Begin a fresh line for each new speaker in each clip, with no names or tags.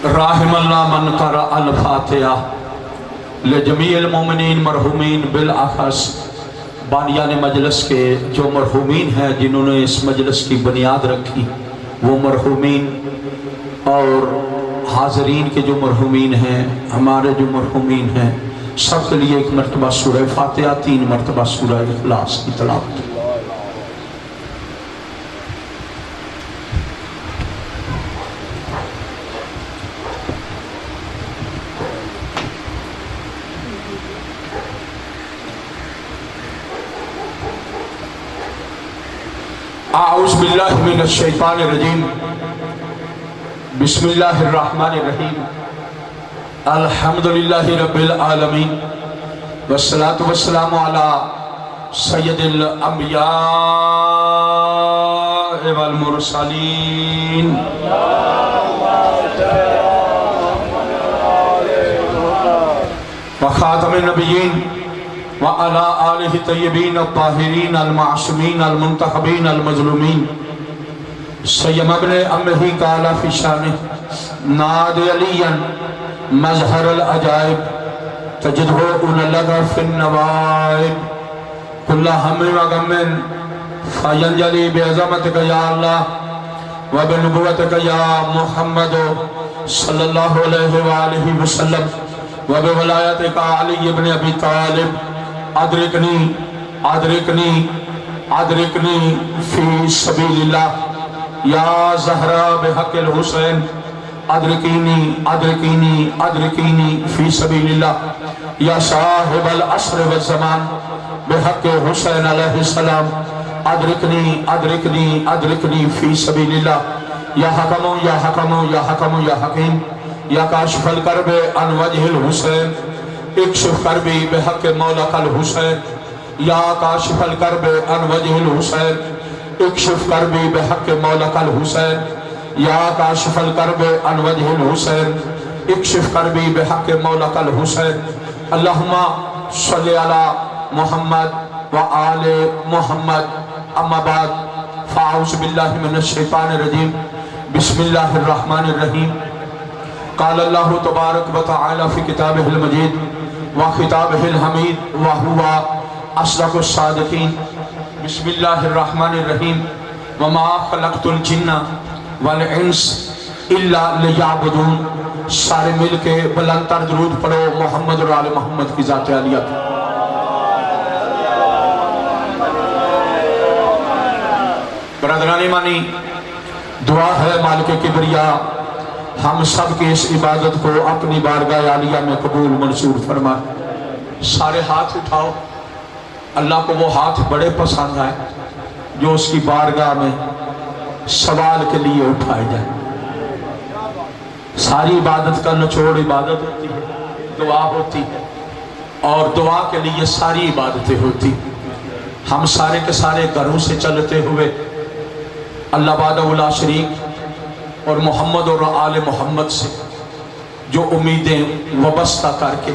رحم اللہ من قرأ الفاتحہ لجمیع المومنین مرحومین بالاخص بانیان مجلس کے جو مرحومین ہیں جنہوں نے اس مجلس کی بنیاد رکھی وہ مرحومین اور حاضرین کے جو مرحومین ہیں ہمارے جو مرحومین ہیں سب کے لیے ایک مرتبہ سورہ فاتحہ 3 مرتبہ سورہ اخلاص کی تلاوت۔ اعوذ باللہ من الشیطان الرجیم بسم اللہ الرحمن الرحیم الحمدللہ رب العالمین والصلاة والسلام علی سید الانبیاء والمرسلین وخاتم النبیین وعلى آلہ طیبین الطاہرین المعصومین المنتخبین المظلومین سیم ابن امہ قال فی شانہ ناد علیا مظہر العجائب تجدہ لگا فی النوائب کل ہم و غم فینجلی بعظمتک یا اللہ و بنبوتک یا محمد صلی اللہ علیہ وآلہ وسلم و بولایتک علی ابن ابی طالب ادرکنی ادرکنی ادرکنی فی سبیل اللہ یا زہرا بحق الحسین ادرکینی ادرکینی ادرکینی فی سبیل اللہ یا صاحب العصر والزمان بحق حسین علیہ السلام ادرکنی ادرکنی ادرکنی فی سبیل اللہ یا حکمو یا حکمو یا حکمو یا حکیم یا کاشف الکرب عن وجہ الحسین اکشف کربی بحق مولا الحسین یا کاشف الکرب عن وجہ الحسین اکشف کربی بحق مولا الحسین یا کاشف الکرب عن وجہ الحسین اکشف کربی بحق مولا الحسین اللہم صلی علی محمد و آل محمد اما بعد فاعوذ باللہ من الشیطان الرجیم بسم اللہ الرحمن الرحیم قال اللہ تبارک و تعالی فی کتابہ المجید وخطابہ الحمید وہو اصدق الصادقین بسم اللہ الرحمن الرحیم وما خلقت الجن والانس الا لیعبدون سارے مل کے بلند تر درود پڑھو محمد اور آل محمد کی ذات عالیہ کی۔ برادران ایمانی دعا ہے مالک کبریا ہم سب کی اس عبادت کو اپنی بارگاہ عالیہ میں قبول منظور فرمائے۔ سارے ہاتھ اٹھاؤ، اللہ کو وہ ہاتھ بڑے پسند آئے جو اس کی بارگاہ میں سوال کے لیے اٹھائے جائیں۔ ساری عبادت کا نچوڑ عبادت ہوتی ہے، دعا ہوتی ہے، اور دعا کے لیے ساری عبادتیں ہوتی۔ ہم سارے کے سارے گھروں سے چلتے ہوئے اللہ وحدہ لا شریک اور محمد اور آل محمد سے جو امیدیں وابستہ کر کے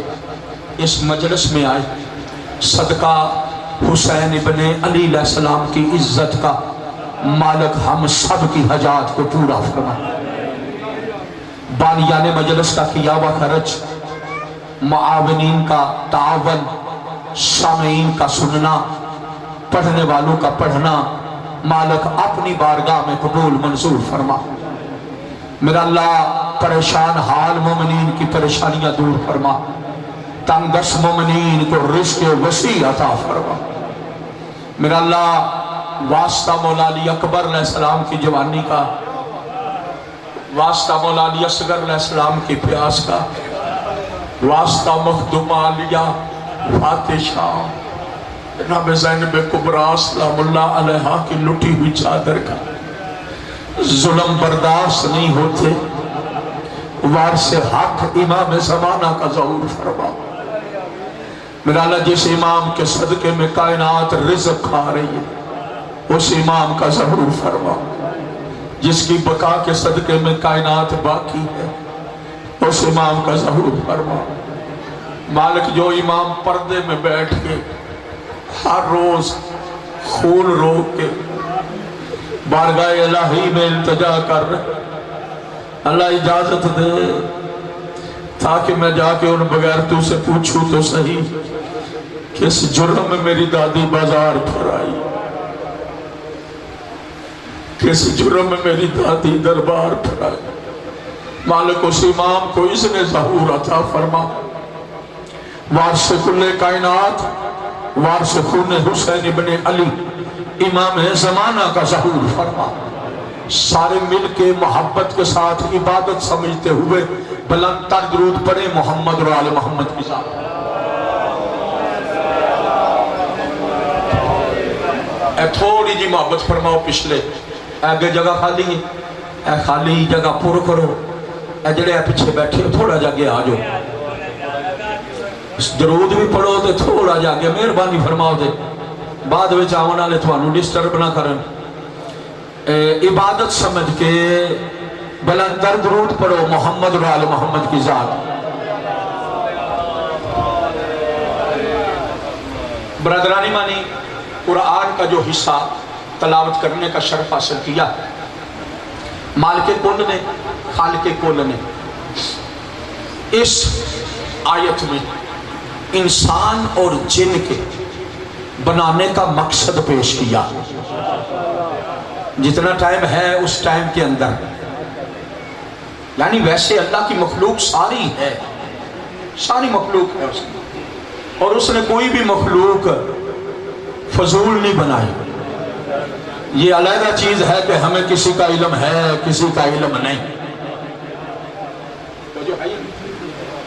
اس مجلس میں آئے، صدقہ حسین ابن علی علیہ السلام کی عزت کا مالک ہم سب کی حاجات کو پورا فرمائے۔ بانیان مجلس کا کیا ہوا خرچ، معاونین کا تعاون، سامعین کا سننا، پڑھنے والوں کا پڑھنا، مالک اپنی بارگاہ میں قبول منظور فرما۔ میرا اللہ پریشان حال مومنین کی پریشانیاں دور فرما، تنگ دست مومنین کو رزق وسیع عطا فرما۔ میرا اللہ واسطہ مولا علی اکبر علیہ السلام کی جوانی کا، واسطہ مولا علی اصغر علیہ السلام کی پیاس کا، واسطہ مخدوم علیہ فاتح شاہ جناب زینب کبریٰ سلام اللہ علیہ کی لٹی ہوئی چادر کا، ظلم برداشت نہیں ہوتے، وارث حق امام زمانہ کا ظہور فرما۔ میرا اللہ جس امام کے صدقے میں کائنات رزق کھا رہی ہے اس امام کا ظہور فرما، جس کی بقا کے صدقے میں کائنات باقی ہے اس امام کا ظہور فرما۔ مالک جو امام پردے میں بیٹھ کے ہر روز خون روک کے بارگاہ الہی میں التجا کر رہے، اللہ اجازت دے تاکہ میں جا کے ان بغیر تو سے پوچھوں تو صحیح کس جرم میں میری دادی بازار پھر آئی، کس جرم میں میری دادی دربار پھر آئی۔ مالک اس امام کو اس نے ظہور عطا فرما، وارث کل کائنات، وارث خون حسین ابن علی، امام زمانہ کا ظہور فرما۔ سارے مل کے محبت کے ساتھ عبادت سمجھتے ہوئے بلند تر درود پڑھے محمد اور آل محمد کی ذات۔ اے تھوڑی جی محبت فرماؤ پچھلے، اے جگہ خالی ہے، اے خالی جگہ پور کرو، اے جڑے پیچھے بیٹھے تھوڑا جا کے آ جاؤ، درود بھی پڑھو تے تھوڑا جا کے مہربانی فرماؤ دے بعد وچ آون والے تھانوں ڈسٹرب نہ کرن۔ عبادت سمجھ کے بلند تر درود پڑھو محمد اور آل محمد کی ذات۔ برادرانی مانی قرآن کا جو حصہ تلاوت کرنے کا شرف حاصل کیا مالک کل نے، خالق کل نے، اس آیت میں انسان اور جن کے بنانے کا مقصد پیش کیا۔ جتنا ٹائم ہے اس ٹائم کے اندر، یعنی ویسے اللہ کی مخلوق ساری ہے، ساری مخلوق ہے اس کی، اور اس نے کوئی بھی مخلوق فضول نہیں بنائی۔ یہ علیحدہ چیز ہے کہ ہمیں کسی کا علم ہے کسی کا علم نہیں،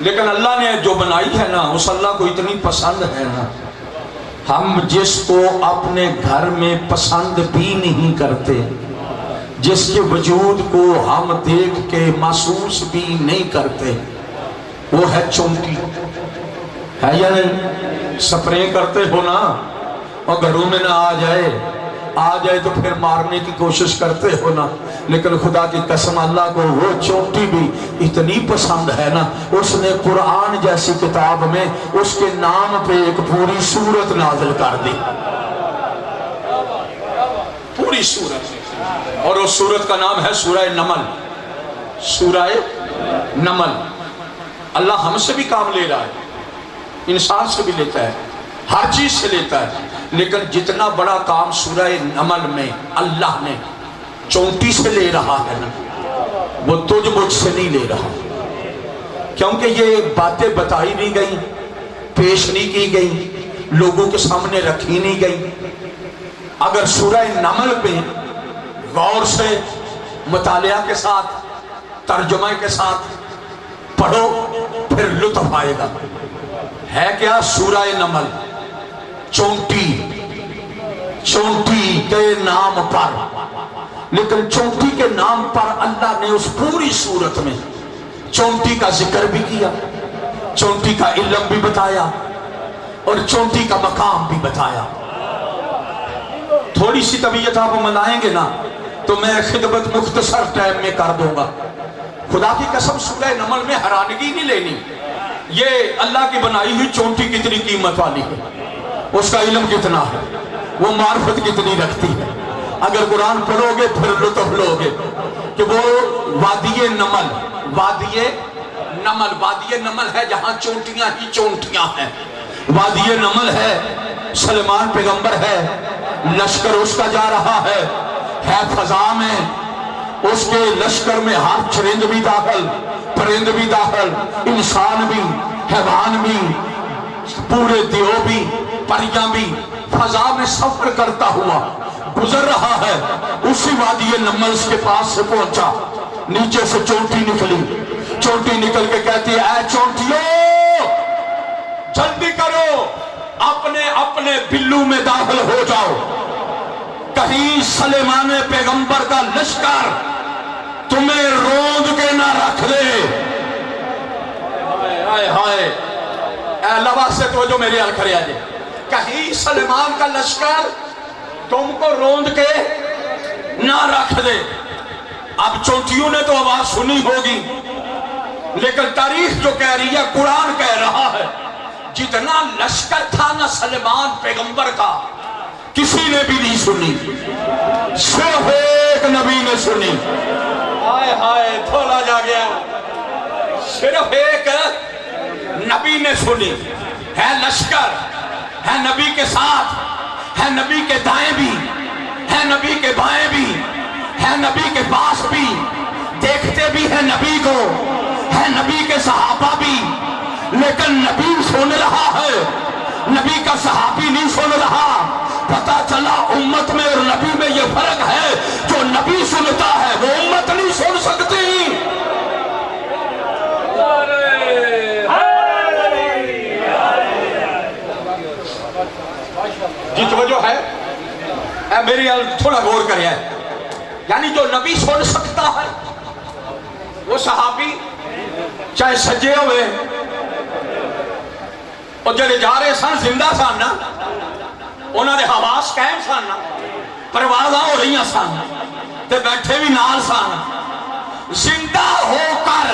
لیکن اللہ نے جو بنائی ہے نا اس اللہ کو اتنی پسند ہے نا، ہم جس کو اپنے گھر میں پسند بھی نہیں کرتے، جس کے وجود کو ہم دیکھ کے محسوس بھی نہیں کرتے، وہ ہے چونٹی، ہے یا نہیں؟ سپرے کرتے ہو نا اور گھروں میں نہ آ جائے تو پھر مارنے کی کوشش کرتے ہو نا، لیکن خدا کی قسم اللہ کو وہ چونٹی بھی اتنی پسند ہے نا، اس نے قرآن جیسی کتاب میں اس کے نام پہ ایک پوری سورت نازل کر دی، پوری سورت، اور اس سورت کا نام ہے سورہ نمل۔ سورہ نمل۔ اللہ ہم سے بھی کام لے رہا ہے، انسان سے بھی لیتا ہے، ہر چیز سے لیتا ہے، لیکن جتنا بڑا کام سورہ نمل میں اللہ نے چونٹی سے لے رہا ہے نا، وہ تجھ مجھ سے نہیں لے رہا، کیونکہ یہ باتیں بتائی نہیں گئی، پیش نہیں کی گئی، لوگوں کے سامنے رکھی نہیں گئی۔ اگر سورہ نمل پہ غور سے مطالعہ کے ساتھ ترجمہ کے ساتھ پڑھو پھر لطف آئے گا۔ ہے کیا سورہ نمل؟ چونٹی، چونٹی کے نام پر، لیکن چونٹی کے نام پر اللہ نے اس پوری صورت میں چونٹی کا ذکر بھی کیا، چونٹی کا علم بھی بتایا اور چونٹی کا مقام بھی بتایا۔ تھوڑی سی طبیعت آپ منائیں گے نا تو میں خدمت مختصر ٹائم میں کر دوں گا۔ خدا کی قسم سورہ نمل میں حیرانگی نہیں لینی، یہ اللہ کی بنائی ہوئی چونٹی کتنی قیمت والی ہے، اس کا علم کتنا ہے، وہ معرفت کتنی رکھتی ہے۔ اگر قرآن پڑھو گے پھر لطف لو گے کہ وہ وادی نمل، وادی نمل، وادی نمل ہے جہاں چونٹیاں ہی چونٹیاں ہیں، وادی نمل ہے، سلیمان پیغمبر ہے، لشکر اس کا جا رہا ہے فضا میں، اس کے لشکر میں ہر چرند بھی داخل، پرند بھی داخل، انسان بھی، حیوان بھی، پورے دیو بھی، پریاں بھی، فضا میں سفر کرتا ہوا گزر رہا ہے۔ اسی وادی نمل کے پاس سے پہنچا، نیچے سے چونٹی نکلی، چونٹی نکل کے کہتی ہے اے چونٹیوں جلدی کرو، اپنے اپنے بلو میں داخل ہو جاؤ، کہیں سلیمان پیغمبر کا لشکر تمہیں روند کے نہ رکھ دے۔ ہائے ہائے، اے اللہ واسطے تو جو میرے حل کرے آجے، کہیں سلیمان کا لشکر تم کو روند کے نہ رکھ دے۔ اب چونٹیوں نے تو آواز سنی ہوگی، لیکن تاریخ جو کہہ رہی ہے، قرآن کہہ رہا ہے، جتنا لشکر تھا نا سلیمان پیغمبر کا کسی نے بھی نہیں سنی، صرف ایک نبی نے سنی، ہائے ہائے تھوڑا جا گیا. صرف ایک نبی نے سنی ہے، لشکر ہے نبی کے ساتھ، ہے نبی کے دائیں بھی، ہے نبی کے بائیں بھی، ہے نبی کے پاس بھی، دیکھتے بھی ہے نبی کو، ہے نبی کے صحابہ بھی، لیکن نبی سن رہا ہے، نبی کا صحابی نہیں سن رہا. پتا چلا امت میں اور نبی میں یہ فرق ہے، جو نبی سنتا ہے وہ امت نہیں سن سکتی. جی توجہ ہے میری تھوڑا غور کرے. یعنی جو نبی سن سکتا ہے وہ صحابی چاہے سجے ہوئے اور جڑے جا رہے سن زندہ سن نا، انہوں نے حواس قائم سن نا، پروازاں ہو رہی سن تے بیٹھے بھی نال سن. زندہ ہو کر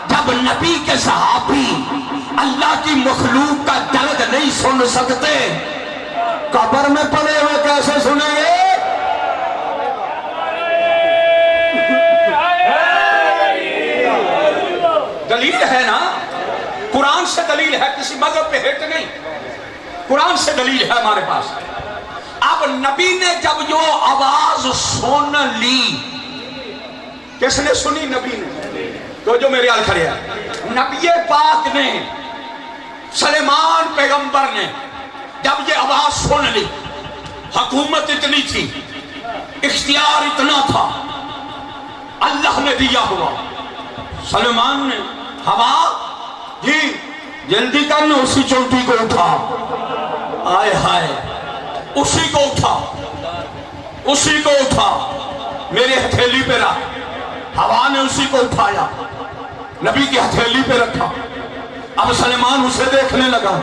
جب نبی کے صحابی اللہ کی مخلوق کا درد نہیں سن سکتے، قبر میں پڑے ہوئے کیسے سنیں گے؟ دلیل ہے نا، قرآن سے دلیل ہے، کسی مذہب پہ ہٹ نہیں، قرآن سے دلیل ہے ہمارے پاس. اب نبی نے جب جو آواز سن لی، کس نے سنی؟ نبی نے. تو جو میرے حال کھڑے ہیں، نبی پاک نے، سلیمان پیغمبر نے جب یہ آواز سن لی، حکومت اتنی تھی، اختیار اتنا تھا، اللہ نے دیا ہوا. سلیمان نے ہوا جی جلدی کرنا، اسی چونٹی کو اٹھا، آئے ہائے اسی کو اٹھا، اسی کو اٹھا، میرے ہتھیلی پہ رکھ. ہوا نے اسی کو اٹھایا، نبی کی ہتھیلی پہ رکھا. اب سلیمان اسے دیکھنے لگا،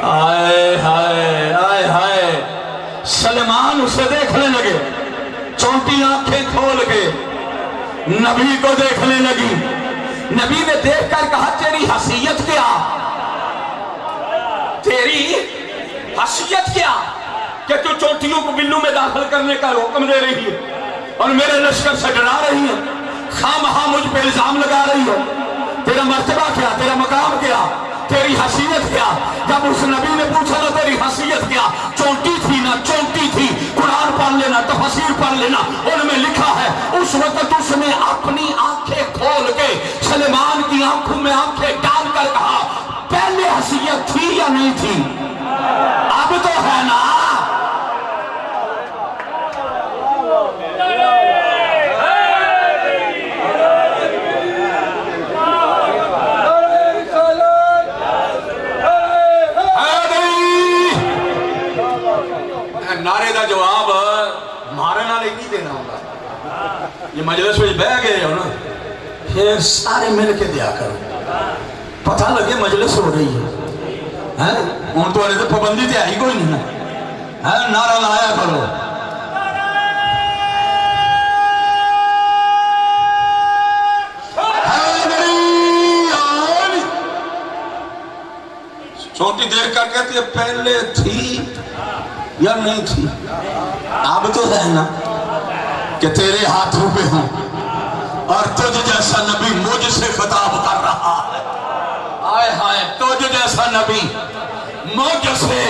آئے ہائے آئے ہائے. سلیمان اسے دیکھنے لگے، چونٹی آنکھیں کھول کے نبی کو دیکھنے لگی. نبی نے دیکھ کر کہا تیری حیثیت کیا؟ تیری حیثیت کیا کہ تو چونٹیوں کو بلوں میں داخل کرنے کا حکم دے رہی ہے اور میرے لشکر سے ڈرا رہی ہے، خواہ مجھ پہ الزام لگا رہی ہے؟ تیرا مرتبہ کیا؟ تیرا مقام کیا؟ تیری حیثیت کیا؟ جب اس نبی نے پوچھا نا تیری حیثیت کیا، چونٹی تھی نا، چونٹی تھی. قرآن پڑھ لینا، تفسیر پڑھ لینا، ان میں لکھا ہے اس وقت اس نے اپنی آنکھیں کھول کے سلیمان کی آنکھوں میں آنکھیں ڈال کر کہا پہلے حیثیت تھی یا نہیں تھی؟ اب تو ہے نا. نعرے دا جواب مارے نہ نہیں دینا ہوگا. یہ مجلس میں بہ گئے ہو نا، پھر سارے مل کے دیا کرو، پتہ لگے مجلس ہو رہی ہے. ان تو والے تو پابندی تے آئی کوئی نہیں ہے، نعرہ لایا کرو. چونٹی دیکھ کر کہتی ہے پہلے تھی یا نہیں تھی؟ اب تو ہے نا کہ تیرے ہاتھوں پہ ہوں اور تجھ جیسا نبی مجھ سے خطاب کر رہا ہے. آئے ہائے، تجھ جیسا نبی مجھ سے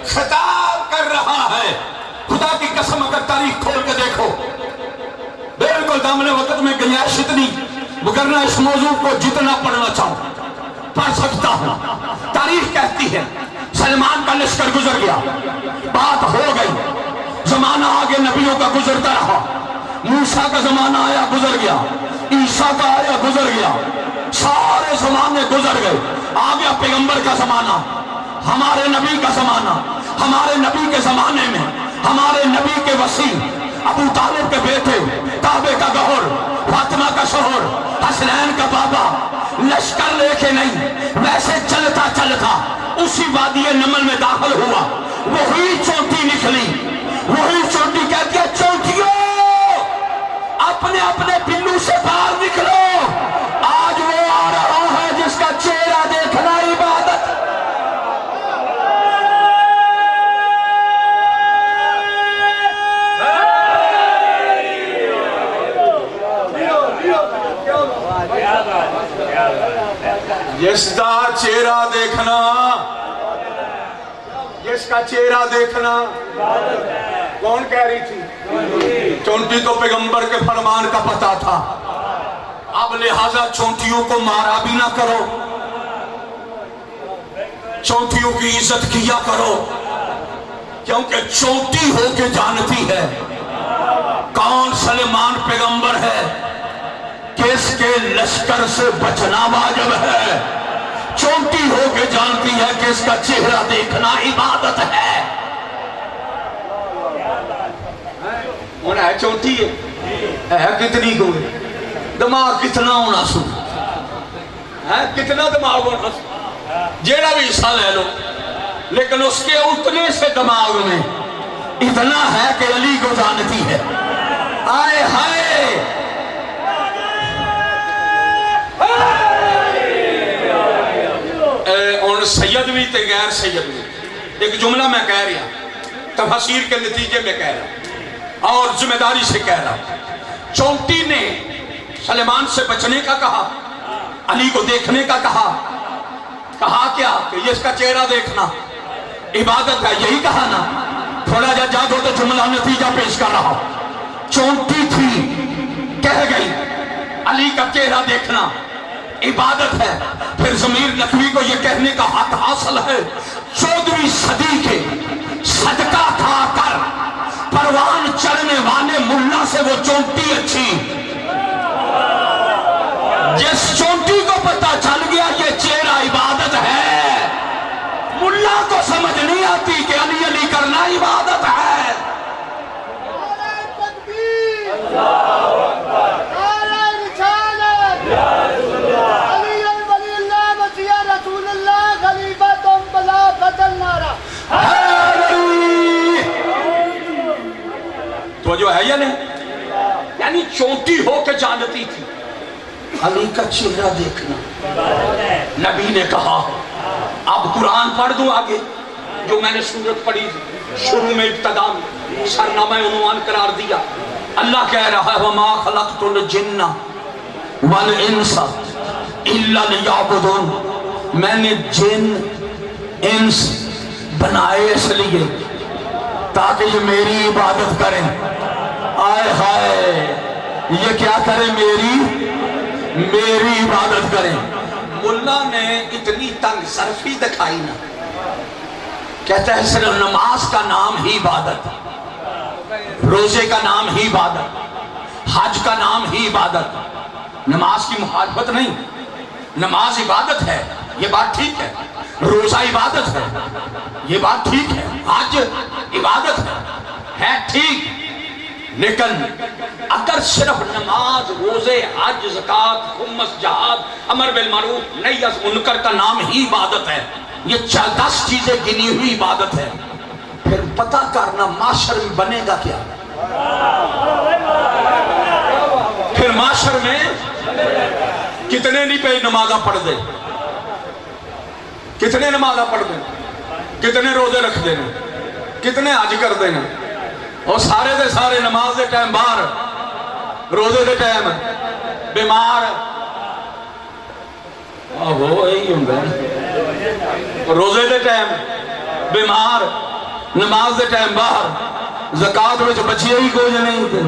خطاب کر رہا ہے. خدا کی قسم اگر تاریخ کھول کے دیکھو، بالکل دامن وقت میں گنجائش اتنی، وگرنہ اس موضوع کو جتنا پڑھنا چاہوں پڑھ سکتا ہوں. تاریخ کہتی ہے سلمان کا لشکر گزر گیا، بات ہو گئی، زمانہ آگے نبیوں کا گزرتا رہا. موسیٰ کا زمانہ آیا گزر گیا، عیسیٰ کا آیا گزر گیا، سارے زمانے گزر گئے. آ گیا پیغمبر کا زمانہ، ہمارے نبی کا زمانہ. ہمارے نبی کے زمانے میں ہمارے نبی کے وسیع ابو طالب کے بیٹے، کعبے کا گہر، فاطمہ کا شوہر، حسنین کا بابا، لشکر لے کے نہیں، ویسے چلتا چلتا اسی وادی نمل میں داخل ہوا. وہی چونٹی نکلی، وہی چونٹی کہتی ہے چونٹیوں اپنے اپنے پلو سے باہر نکلو، آج وہ آ رہا ہے جس کا چہرہ دیکھنا عبادت. چہرہ دیکھنا، جس کا چہرہ دیکھنا، کون کہہ رہی تھی؟ چونٹی کو پیغمبر کے فرمان کا پتہ تھا، اب لہذا چونٹیوں کو مارا بھی نہ کرو، چونٹیوں کی عزت کیا کرو، کیونکہ چونٹی ہو کے جانتی ہے کون سلیمان پیغمبر ہے، کس کے لشکر سے بچنا واجب ہے، چونٹی ہو کے جانتی ہے کہ اس کا چہرہ دیکھنا عبادت ہے۔ ہونا ہے چونٹی ہے کتنی گوئی، دماغ کتنا ہونا سو ہے، کتنا دماغ ہونا سو، جیڑا بھی حصہ لے لو، لیکن اس کے اتنے سے دماغ میں اتنا ہے کہ علی کو جانتی ہے۔ آئے ہائے اور سید بھی تے غیر سید بھی، ایک جملہ میں کہہ رہا، تفسیر کے نتیجے میں کہہ رہا اور ذمہ داری سے کہہ رہا۔ چونٹی نے سلیمان سے بچنے کا کہا، علی کو دیکھنے کا کہا کیا کہ یہ اس کا چہرہ دیکھنا عبادت ہے، یہی کہا نا؟ تھوڑا جا جاگو تو جملہ نتیجہ پیش کر رہا۔ چونٹی تھی، کہہ گئی علی کا چہرہ دیکھنا عبادت ہے، پھر ضمیر نقوی کو یہ کہنے کا حق حاصل ہے 14ویں صدی کے صدقہ کھا کر پروان چڑھنے والے ملا سے وہ چونٹی اچھی، جس چونٹی کو پتہ چل گیا یہ چہرہ عبادت ہے، ملا کو سمجھ نہیں آتی کہ علی علی کرنا عبادت ہے۔ تو جو ہے یا نہیں، یعنی چونٹی ہو کے جانتی تھی علی کا چہرہ دیکھنا۔ نبی نے کہا، اب قرآن پڑھ دوں آگے جو میں نے سورت پڑھی شروع میں ابتدا میں سرنامہ عنوان قرار دیا۔ اللہ کہہ رہا ہے وَمَا خَلَقْتُ الْجِنَّ وَالْإِنسَ إِلَّا لِيَعْبُدُونَ، میں نے جن انس بنائے اس لیے تاکہ یہ میری عبادت کریں۔ آئے ہائے، یہ کیا کریں؟ میری عبادت کریں۔ ملا نے اتنی تنگ صرفی دکھائی نا، کہتا ہے صرف نماز کا نام ہی عبادت، روزے کا نام ہی عبادت، حج کا نام ہی عبادت، نماز کی مخالفت نہیں، نماز عبادت ہے، یہ بات ٹھیک ہے، روزہ عبادت ہے، یہ بات ٹھیک ہے، حج عبادت ہے ٹھیک، لیکن اگر صرف نماز، روزے، حج، زکوٰۃ، خمس، جہاد، امر بالمعروف، نہی از منکر کا نام ہی عبادت ہے، یہ 10 چیزیں گنی ہوئی عبادت ہے، پھر پتہ کرنا معاشر میں بنے گا کیا؟ پھر معاشر میں کتنے نہیں پہ نمازہ پڑھ دے، کتنے نمازہ پڑھ دیں، کتنے روزے رکھ دینا، کتنے حج کر دینا، اور سارے دے سارے نماز دے ٹائم باہر، روزے دے ٹائم بیمار، وہ یہی ہوں گے، روزے دے ٹائم بیمار، نماز دے ٹائم باہر، زکاة میں بچے ہی کوئی نہیں ہوتے،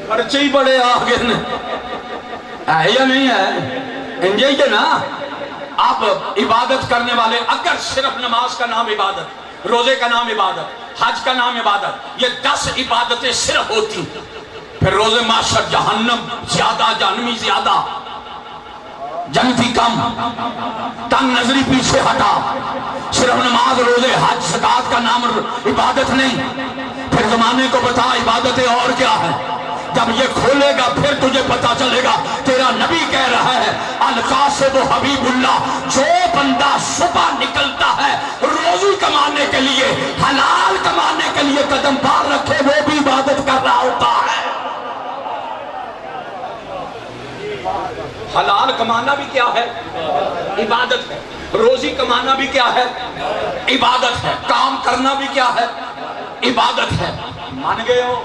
خرچے ہی بڑے آگے نے، ہے یا نہیں ہے؟ انجھے ہی نا، آپ عبادت کرنے والے اگر صرف نماز کا نام عبادت، روزے کا نام عبادت، حج کا نام عبادت، یہ 10 عبادتیں صرف ہوتی، پھر روزے معاشر جہنم زیادہ، جہنمی زیادہ، جنتی کم، تنگ نظری پیچھے ہٹا، صرف نماز، روزے، حج، زکوٰۃ کا نام عبادت نہیں، پھر زمانے کو بتا عبادتیں اور کیا ہے، جب یہ کھولے گا پھر تجھے پتا چلے گا، تیرا نبی کہہ رہا ہے القاسب حبیب اللہ، جو بندہ صبح نکلتا ہے روزی کمانے کے لیے، حلال کمانے کے لیے قدم بار رکھے، وہ بھی عبادت کر رہا ہوتا ہے۔ حلال کمانا بھی کیا ہے؟ عبادت ہے۔ روزی کمانا بھی کیا ہے؟ عبادت ہے۔ کام کرنا بھی کیا ہے؟ عبادت ہے۔ مان گئے ہو؟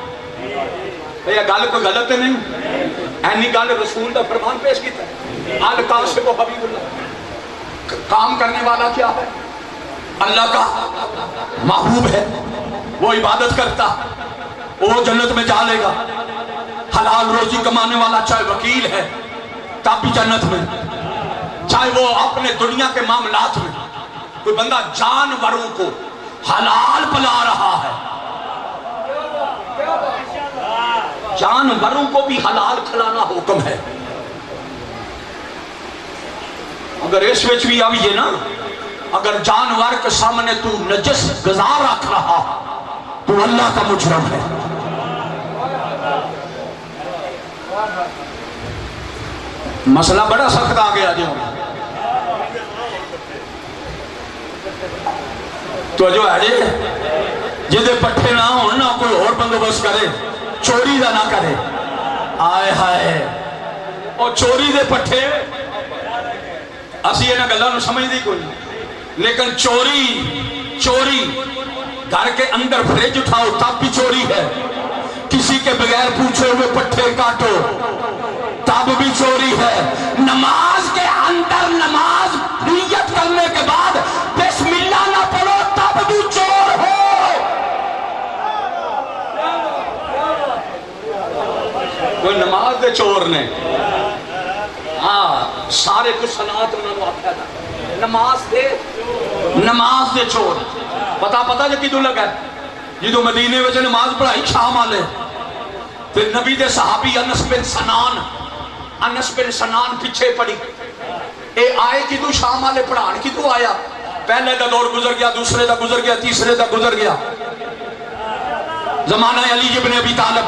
یہ گل کو غلط نہیں، اینی گل رسول دا فرمان پیش کیتا ہے، القاسب حبیب اللہ۔ کام کرنے والا کیا ہے؟ اللہ کا محبوب ہے، وہ عبادت کرتا، وہ جنت میں جا لے گا۔ حلال روزی کمانے والا چاہے وکیل ہے تب بھی جنت میں، چاہے وہ اپنے دنیا کے معاملات میں، کوئی بندہ جانوروں کو حلال پلا رہا ہے، جانوروں کو بھی حلال کھلانا حکم ہے۔ اگر اس وچ بھی آئیے نا، اگر جانور کے سامنے تو نجس غذا رکھ رہا تو اللہ کا مجرم ہے۔ مسئلہ بڑا سخت آ گیا جو تو جو ہے جدے پٹھے نہ ہوں نہ کوئی اور بندوبست کرے، چوری دا نہ کرے۔ آئے ہائے، اور چوری دے پٹھے اسی یہ نہ گلہ نو سمجھ دی کوئی، لیکن چوری گھر کے اندر فریج اٹھاؤ تب بھی چوری ہے، کسی کے بغیر پوچھے ہوئے پٹھے کاٹو تب بھی چوری ہے۔ نماز کے اندر نماز نیت کرنے کے بعد بسم اللہ نہ پڑھو تب بھی چور ہو۔ کوئی نماز دے چور نے، ہاں سارے کچھ صلات انہوں نے آتا تھا، نماز دے چور۔ پتا جو کدوں لگا ہے جدو مدینے وچ نماز پڑھائی شام والے، پھر نبی دے صحابی انس بن سنان پیچھے پڑی، اے آئے کدوں شام والے پڑھان کدوں آیا؟ پہلے دا دور گزر گیا، دوسرے دا گزر گیا، تیسرے دا گزر گیا، زمانہ علی ابن ابی طالب،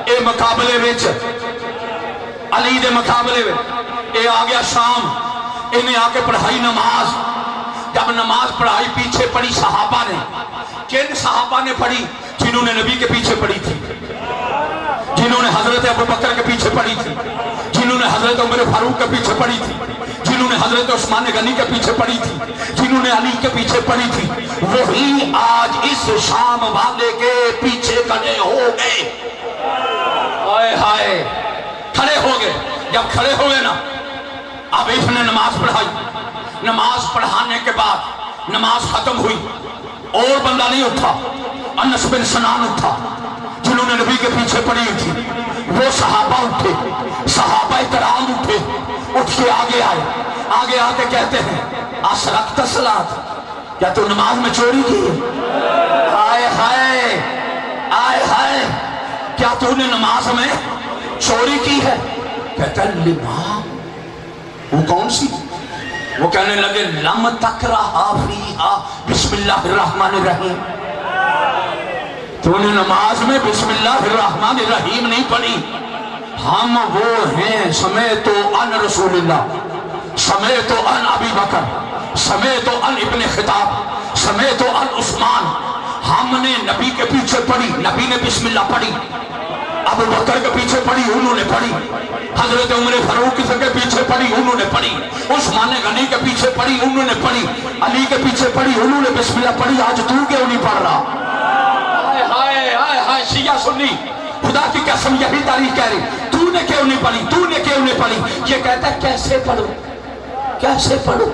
اے مقابلے وچ علی دے مقابلے وچ اے آ گیا شام، انہیں آ کے پڑھائی نماز۔ جب نماز پڑھائی پیچھے پڑھی صحابہ نے، کن صحابہ نے پڑھی؟ جنہوں نے نبی کے پیچھے پڑھی تھی، جنہوں نے حضرت ابو بکر کے پیچھے پڑھی تھی، جنہوں نے حضرت عمر فاروق کے پیچھے پڑھی تھی، جنہوں نے حضرت عثمان غنی کے پیچھے پڑھی تھی، جنہوں نے علی کے پیچھے پڑھی تھی، وہی آج اس شام والے کے پیچھے کھڑے ہو گئے۔ آئے ہائے، کھڑے ہو گئے۔ جب کھڑے ہو گئے نا، اب اس نے نماز پڑھائی، نماز پڑھانے کے بعد نماز ختم ہوئی، اور بندہ نہیں اٹھا، انس بن سنان اٹھا جنہوں نے نبی کے پیچھے پڑھی تھی، وہ صحابہ اٹھے، صحابہ کرام اٹھے، اٹھ کے آگے آئے، آگے آ کے کہتے ہیں اسرقت الصلاۃ، کیا تو نماز میں چوری کی؟ آئے ہائے آئے ہائے، کیا تو نے نماز میں چوری کی ہے؟ کہتا ہے لما، وہ کون سی؟ وہ کہنے لگے لم تقرأ فیہا بسم اللہ الرحمن الرحیم، تو نے نماز میں بسم اللہ الرحمن الرحیم نہیں پڑھی۔ ہم وہ ہیں سمیتو ان رسول اللہ، سمیتو ان ابی بکر، سمیتو ان ابن خطاب، سمیتو ان عثمان، ہم نے نبی کے پیچھے پڑھی، نبی نے بسم اللہ پڑھی، ابو بکر کے پیچھے پڑھی انہوں نے پڑھی، حضرت عمر فاروق کے پیچھے پڑھی انہوں نے پڑھی، عثمان غنی کے پیچھے پڑھی انہوں نے پڑھی، علی کے پیچھے پڑھی انہوں نے بسم اللہ پڑھی، آج تو کیوں نہیں پڑھ رہا؟ ہائے ہائے ہائے، شیعہ سنی خدا کی قسم یہی تاریخ کہہ رہی، تو نے کیوں نہیں پڑھی، تو نے کیوں نہیں پڑھی؟ یہ کہتا ہے کیسے پڑھو، کیسے پڑھو،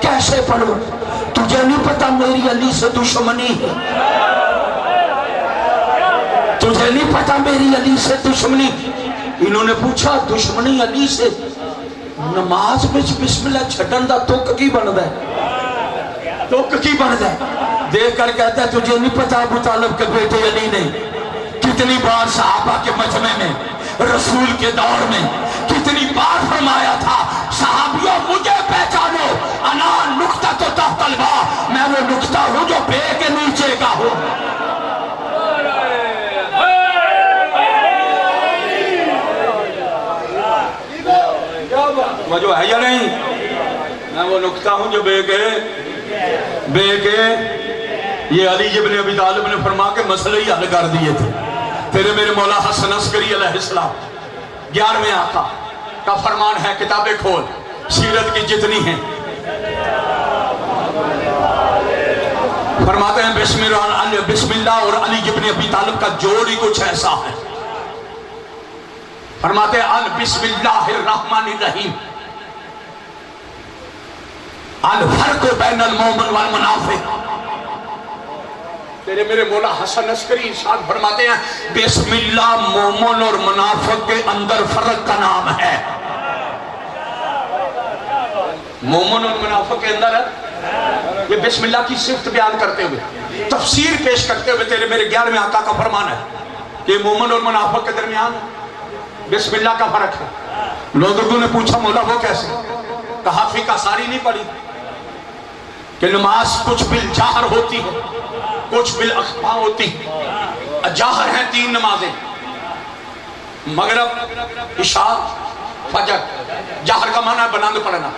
کیسے پڑھو؟ تجھے نہیں پتا میری علی سے دشمنی ہے، تجھے نہیں پتا میری علی سے دشمنی؟ انہوں نے پوچھا دشمنی علی سے؟ نماز میں بسم اللہ چھٹن دا تک کی بندا ہے، تک کی بندا ہے؟ دیکھ کر کہتا ہے تجھے نہیں پتا ابو طالب کے بیٹے علی نے کتنی بار صحابہ کے مجمع میں، رسول کے دور میں کتنی بار فرمایا تھا صحابیوں مجھے پہچانو، انا نقطہ تو تحت الباء، میں وہ نقطہ ہوں جو بے کے نیچے کا ہوں۔ جو ہے یا نہیں؟ میں وہ نقطہ ہوں جو بے کے یہ علی ابن ابی طالب نے فرما کے مسئلے ہی حل کر دیے تھے۔ تیرے میرے مولا حسن عسکری علیہ السلام 11ویں آقا کا فرمان ہے، کتابیں کھول سیرت کی جتنی ہیں، فرماتے ہیں بسم اللہ اور علی ابن ابی طالب کا جوڑ ہی کچھ ایسا ہے، فرماتے ہیں بسم اللہ الرحمن الرحیم، الفرق بین المومن والمنافق۔ تیرے میرے مولا حسن عسکری ارشاد فرماتے ہیں بسم اللہ مومن اور منافق کے اندر فرق کا نام ہے۔ مومن اور منافق کے اندر ہے، یہ بسم اللہ کی صفت بیان کرتے ہوئے تفسیر پیش کرتے ہوئے تیرے میرے 11ویں آقا کا فرمان ہے کہ مومن اور منافق کے درمیان بسم اللہ کا فرق ہے۔ لوگوں نے پوچھا مولا وہ کیسے؟ کہا فقہ ساری نہیں پڑھی کہ نماز کچھ بالجاہر ہوتی ہے کچھ بالاخفا ہوتی ہے۔ جاہر ہیں 3 نمازیں، مغرب، عشاء، فجر۔ جاہر کا معنی ہے بلند پڑھنا،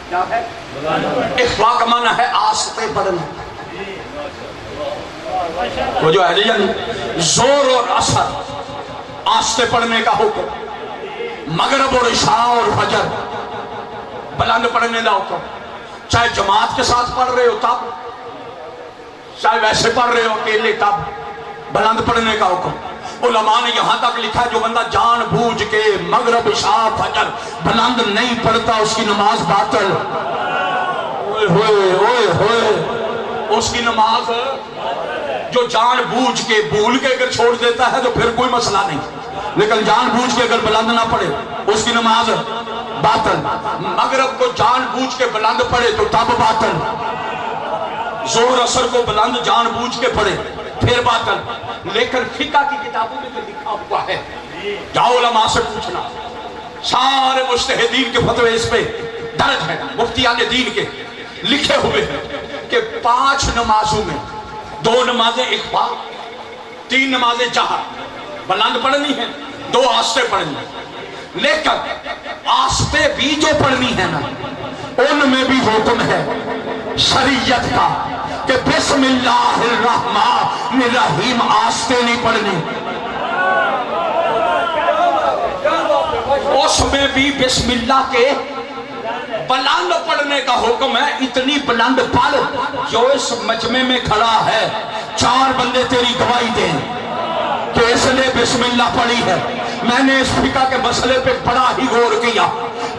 کیا ہے؟ اخفا کا معنی ہے آستے پڑھنا۔ وہ جو ہے یعنی زور اور اثر، آستے پڑھنے کا حکم، مغرب اور عشاء اور فجر بلند پڑھنے کا حکم۔ چاہے جماعت کے ساتھ پڑھ رہے ہو تب، چاہے ویسے پڑھ رہے ہو اکیلے تب بلند پڑھنے کا حکم۔ علماء نے یہاں تک لکھا ہے جو بندہ جان بوجھ کے مغرب عشاء فجر بلند نہیں پڑھتا اس کی نماز باطل۔ اوئے ہوئے اس کی نماز، جو جان بوجھ کے بھول کے اگر چھوڑ دیتا ہے تو پھر کوئی مسئلہ نہیں، لیکن جان بوجھ کے اگر بلند نہ پڑھے اس کی نماز باطل۔ مغرب کو جان بوجھ کے بلند پڑھے تو تب باطل، زور اثر کو بلند جان بوجھ کے پڑھے پھر باطل۔ لیکن فقہ کی کتابوں میں لکھا ہوا ہے، جاؤ علماء سے پوچھنا، سارے مجتہدین کے فتوے اس پہ درج ہے، مفتیان دین کے لکھے ہوئے ہیں کہ 5 نمازوں میں 2 نمازیں اخفا، 3 نمازیں جہر بلند پڑھنی ہے، 2 آستے پڑھنی ہے۔ لیکن آستے بھی جو پڑھنی ہے نا ان میں بھی حکم ہے شریعت کا کہ بسم اللہ الرحمن الرحیم آستے نہیں پڑھنی، اس میں بھی بسم اللہ کے بلند پڑھنے کا حکم ہے۔ اتنی بلند پڑھ جو اس مجمع میں کھڑا ہے 4 بندے تیری گواہی دیں کہ اس نے بسم اللہ پڑھی ہے۔ میں نے اس فقہ کے مسئلے پہ بڑا ہی غور کیا،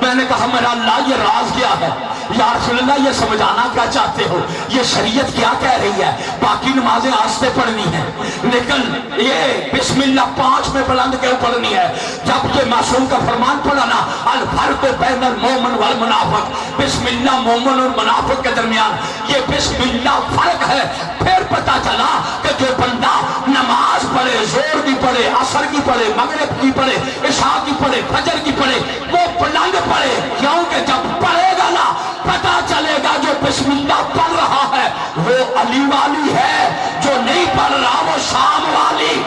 میں نے کہا میرا اللہ یہ راز کیا ہے؟ یا رسول اللہ یہ سمجھانا کیا چاہتے ہو؟ یہ شریعت کیا کہہ رہی ہے؟ باقی نمازیں آستے پڑھنی ہیں لیکن یہ بسم اللہ 5 میں بلند کیوں پڑھنی ہے؟ جب یہ معصوم کا فرمان پڑھا نا الفرق بین المومن والمنافق، بسم اللہ مومن اور منافق کے درمیان یہ بسم اللہ فرق ہے۔ پھر پتا چلا کہ جو بندہ نماز پڑھے، زور کی پڑھے، عصر کی پڑھے، مغرب کی پڑھے، عشاء کی پڑھے، فجر کی پڑھے، وہ بلند پڑھے، کیونکہ جب پڑھے گا نا پتا چلے گا جو بسم اللہ پڑھ رہا ہے وہ علی والی ہے، جو نہیں پڑھ رہا وہ شام والی۔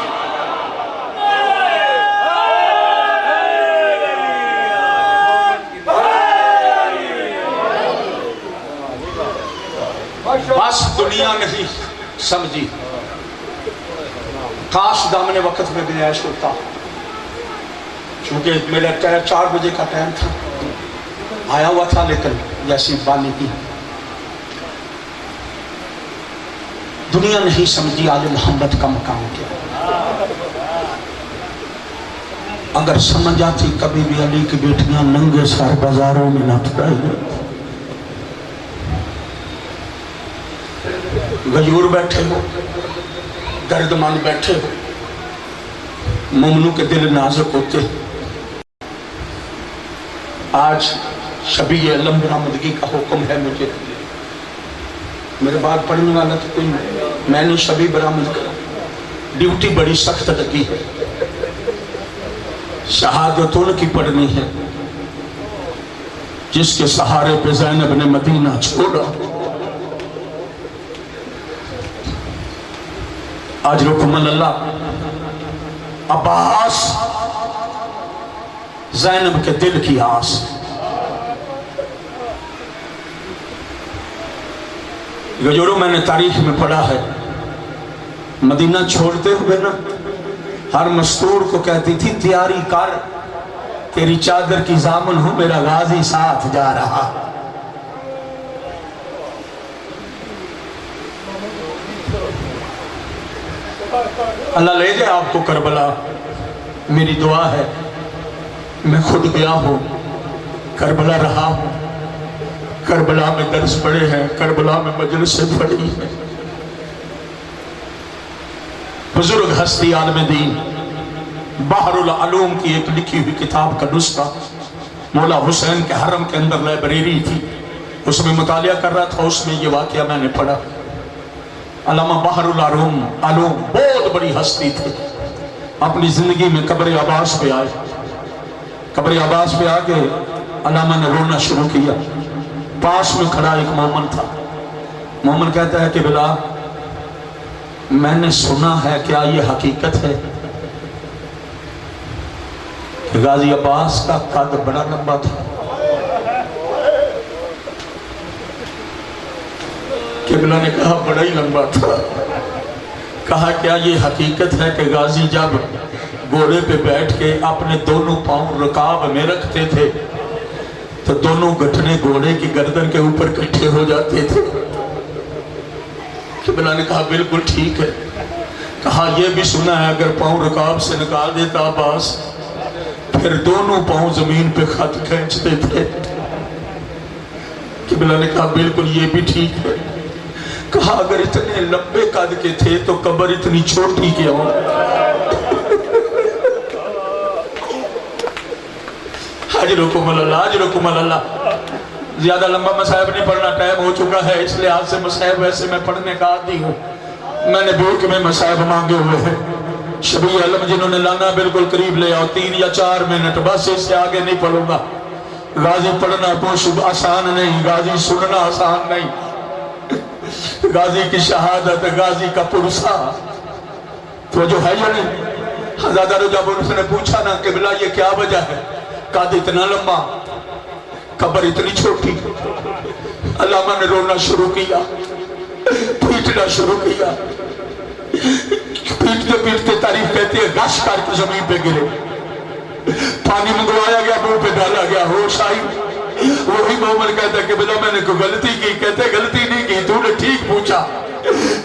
بس دنیا نہیں سمجھی، کاش دامن وقت میں گنجائش ہوتا، چونکہ میرا 4 بجے کا ٹائم تھا، آیا ہوا تھا لیکن جیسی بانی کی دنیا نہیں سمجھی آل محمد کا مقام کیا۔ اگر سمجھ آتی کبھی بھی علی کی بیٹیاں ننگے سر بازاروں میں نہ پھرائیں، غیور بیٹھے ہو، درد مند بیٹھے ہو، مومنوں کے دل نازک ہوتے۔ آج شبیہ علم برآمدگی کا حکم ہے مجھے، میرے بعد پڑھنے والا تو کوئی میں نے شبیہ برآمد کرا، ڈیوٹی بڑی سخت لگی ہے، شہادت ان کی پڑھنی ہے جس کے سہارے پہ زینب نے مدینہ چھوڑا۔ آج رکم اللہ عباس زینب کے دل کی آس، جو میں نے تاریخ میں پڑھا ہے، مدینہ چھوڑتے ہوئے نا ہر مستور کو کہتی تھی تیاری کر، تیری چادر کی ضامن ہوں، میرا غازی ساتھ جا رہا۔ اللہ لے جائے آپ کو کربلا، میری دعا ہے، میں خود گیا ہوں، کربلا رہا ہوں، کربلا میں درس پڑھے ہیں، کربلا میں مجلسیں پڑھی ہیں. بزرگ ہستی عالم دین، بحر العلوم کی ایک لکھی ہوئی کتاب کا نسخہ مولا حسین کے حرم کے اندر لائبریری تھی، اس میں مطالعہ کر رہا تھا، اس میں یہ واقعہ میں نے پڑھا. علامہ بحر العلوم بہت بڑی ہستی تھی، اپنی زندگی میں قبر عباس پہ آئے. قبر عباس پہ آ کے علامہ نے رونا شروع کیا. پاس میں کھڑا ایک مومن تھا. مومن کہتا ہے کہ بلا میں نے سنا ہے، کیا یہ حقیقت ہے کہ غازی عباس کا قد بڑا لمبا تھا؟ قبلہ نے کہا بڑا ہی لمبا تھا. کہا کیا یہ حقیقت ہے کہ غازی جب گھوڑے پہ بیٹھ کے اپنے دونوں پاؤں رکاب میں رکھتے تھے تو دونوں گھٹنے گھوڑے کی گردن کے اوپر کٹھے ہو جاتے تھے؟ قبلہ نے کہا بالکل ٹھیک ہے. کہا یہ بھی سنا ہے اگر پاؤں رکاب سے نکال دیتا عباس پھر دونوں پاؤں زمین پہ خط کھینچتے تھے. قبلہ نے کہا بالکل یہ بھی ٹھیک ہے. کہا اگر اتنے لمبے قد کے تھے تو قبر اتنی چھوٹی کیا ہو؟ اجرکم اللہ، اجرکم اللہ. زیادہ لمبا مصائب نہیں پڑھنا، ٹائم ہو چکا ہے، اس لحاظ سے مصائب ویسے میں پڑھنے کا عادی ہوں. میں نے بھوک میں مصائب مانگے ہوئے ہیں. شبیہ علم جنہوں نے لانا بالکل قریب لے آؤ، 3 یا 4 منٹ بس، اس سے آگے نہیں پڑھوں گا. غازی پڑھنا کچھ آسان نہیں، غازی سننا آسان نہیں. غازی کی شہادت، غازی کا پرسہ تو جو ہے یا نہیں. حضرت جب انہوں نے پوچھا نا قبلہ یہ کیا وجہ ہے، قد اتنا لمبا قبر اتنی چھوٹی. علامہ نے رونا شروع کیا، پیٹنا شروع کیا. پیٹتے پیٹتے تعریف کہتے ہیں گش کر کے زمین پہ گرے. پانی منگوایا گیا، منہ پہ ڈالا گیا، ہوش آئی. وہی مومن کہتا ہے کہ بلا میں نے کوئی غلطی کی. کہتے غلطی نہیں کی، تو نے ٹھیک پوچھا.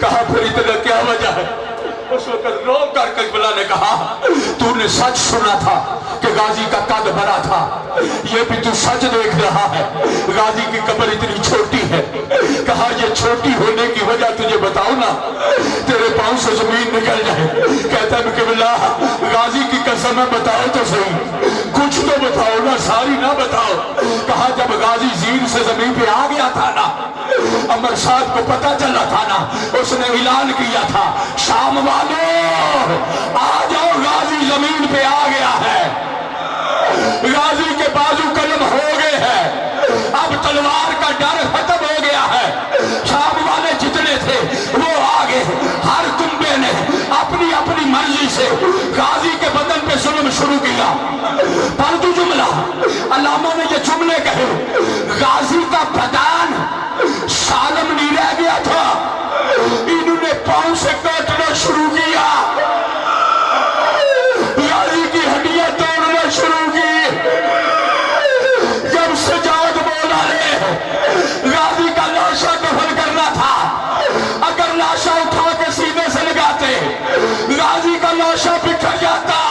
کہا پھر اتنا کیا وجہ ہے؟ اس وقت رو کر قبلہ نے کہا تو نے سچ سنا تھا کہ غازی کا قد بڑا تھا، یہ بھی تو سچ دیکھ رہا ہے، غازی کی قبر اتنی چھوٹی ہے. کہا یہ چھوٹی ہونے کی وجہ تجھے بتاؤ نا، تیرے پاؤں سے زمین نکل جائے. کہتا ہے قبلہ غازی کی قسم ہے بتاؤ تو صحیح، کچھ تو بتاؤ نا، ساری نہ بتاؤ. کہا جب غازی زین سے زمین پہ آ گیا تھا نا، عمر صاحب کو پتہ چلا تھا نا، اس نے اعلان کیا تھا شام والوں آ جاؤ، غازی زمین پہ آ گیا ہے، غازی کے بازو قلم ہو گئے ہیں، اب تلوار کا ڈر ختم ہو گیا ہے. شام والے جتنے تھے وہ آگے، ہر کنبے نے اپنی اپنی مرضی سے غازی کے بدن پہ ظلم شروع کیا. پلتو جملہ علامہ نے یہ جملے کہے، غازی کا بدن سالم نہیں رہ گیا تھا، انہوں نے پاؤں سے کاٹنا شروع کیا، غازی کی ہڈیاں توڑنا شروع کی. جب سجاد مولا نے غازی کا لاشا دفن کرنا تھا، اگر لاشا اٹھا کے سینے سے لگاتے غازی کا لاشا بکھر جاتا.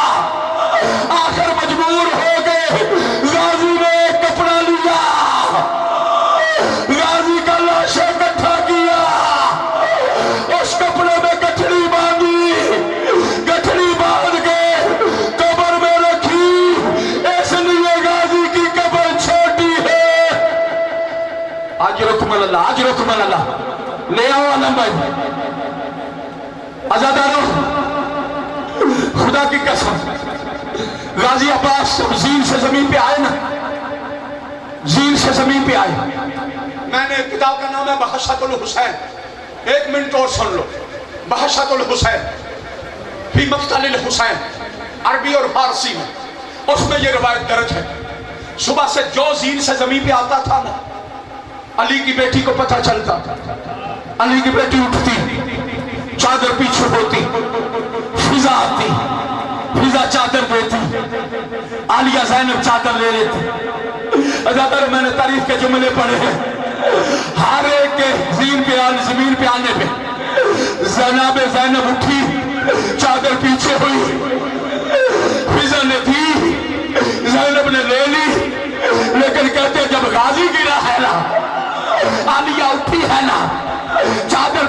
آخر مجبور ہو گئے، غازی نے ایک کپڑا لیا، غازی کا لاشا اکٹھا کیا، اس کپڑے میں گٹھڑی باندھی، گٹھڑی باندھ کے قبر میں رکھی، اس لیے غازی کی قبر چھوٹی ہے. اجرکم اللہ، اجرکم اللہ. لے آؤ علم بھائی، عزادارو خدا کی قسم، غازی عباس زین سے زمین پہ آئے نا، زین سے زمین پہ آئے. میں نے کتاب کا نام ہے بحثت الحسین، 1 منٹ اور سن لو. بحثت الحسین فی مقتل الحسین، عربی اور فارسی میں، اس میں یہ روایت درج ہے. صبح سے جو زین سے زمین پہ آتا تھا نا، علی کی بیٹی کو پتہ چلتا، علی کی بیٹی اٹھتی، چادر پیچھے ہوتی، فضا آتی، فضا چادر دیتی، عالیہ زینب چادر لے لیتی. زیادہ میں نے تاریخ کے جملے پڑھے ہیں، ہر ایک کے زمین پہ آنے پہ زینب اٹھی، چادر پیچھے ہوئی، فضا نے دی، زینب نے لے لی. لیکن کہتے جب غازی گرا ہے نا، غالیہ اٹھی ہے نا، چادر